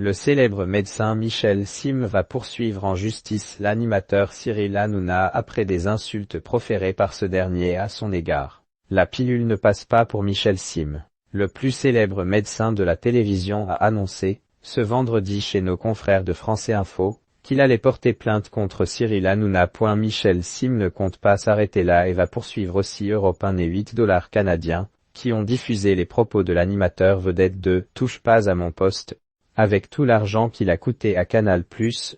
Le célèbre médecin Michel Sim va poursuivre en justice l'animateur Cyril Hanouna après des insultes proférées par ce dernier à son égard. La pilule ne passe pas pour Michel Sim. Le plus célèbre médecin de la télévision a annoncé, ce vendredi chez nos confrères de France Info, qu'il allait porter plainte contre Cyril Hanouna. Michel Sim ne compte pas s'arrêter là et va poursuivre aussi Europe 1 et $8 canadiens, qui ont diffusé les propos de l'animateur vedette de « Touche pas à mon poste ». Avec tout l'argent qu'il a coûté à Canal+,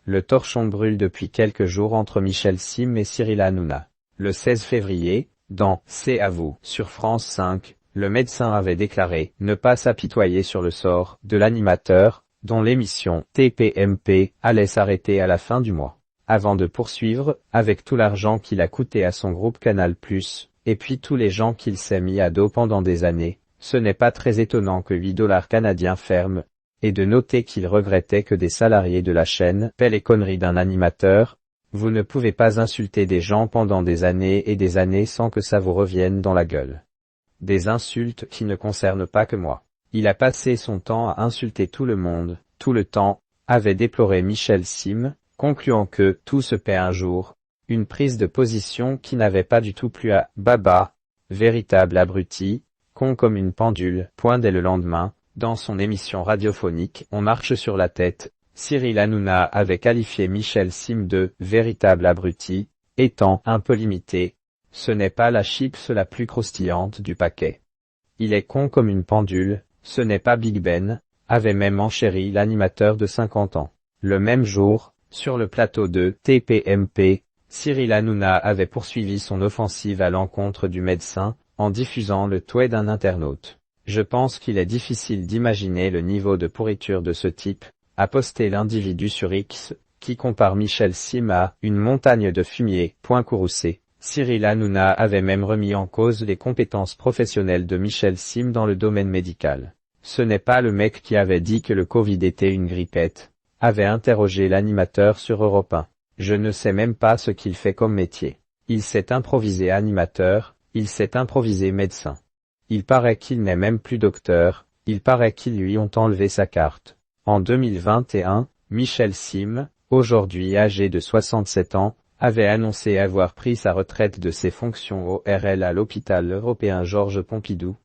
le torchon brûle depuis quelques jours entre Michel Sim et Cyril Hanouna. Le 16 février, dans « C'est à vous » sur France 5, le médecin avait déclaré ne pas s'apitoyer sur le sort de l'animateur, dont l'émission TPMP allait s'arrêter à la fin du mois. Avant de poursuivre, avec tout l'argent qu'il a coûté à son groupe Canal+, et puis tous les gens qu'il s'est mis à dos pendant des années, ce n'est pas très étonnant que $8 canadiens ferment, et de noter qu'il regrettait que des salariés de la chaîne paient les conneries d'un animateur. Vous ne pouvez pas insulter des gens pendant des années et des années sans que ça vous revienne dans la gueule. Des insultes qui ne concernent pas que moi. Il a passé son temps à insulter tout le monde, tout le temps, avait déploré Michel Sim, concluant que tout se paie un jour. Une prise de position qui n'avait pas du tout plu à Baba, véritable abruti, con comme une pendule. Dès le lendemain, dans son émission radiophonique On marche sur la tête, Cyril Hanouna avait qualifié Michel Sim de « véritable abruti », étant un peu limité. Ce n'est pas la chips la plus croustillante du paquet. Il est con comme une pendule, ce n'est pas Big Ben, avait même enchéri l'animateur de 50 ans. Le même jour, sur le plateau de TPMP, Cyril Hanouna avait poursuivi son offensive à l'encontre du médecin, en diffusant le tweet d'un internaute. Je pense qu'il est difficile d'imaginer le niveau de pourriture de ce type, a posté l'individu sur X, qui compare Michel Sim à « une montagne de fumier ». Courroucé. Cyril Hanouna avait même remis en cause les compétences professionnelles de Michel Sim dans le domaine médical. Ce n'est pas le mec qui avait dit que le Covid était une grippette, avait interrogé l'animateur sur Europe 1. Je ne sais même pas ce qu'il fait comme métier. Il s'est improvisé animateur, il s'est improvisé médecin. Il paraît qu'il n'est même plus docteur, il paraît qu'ils lui ont enlevé sa carte. En 2021, Michel Sim, aujourd'hui âgé de 67 ans, avait annoncé avoir pris sa retraite de ses fonctions ORL à l'hôpital européen Georges Pompidou,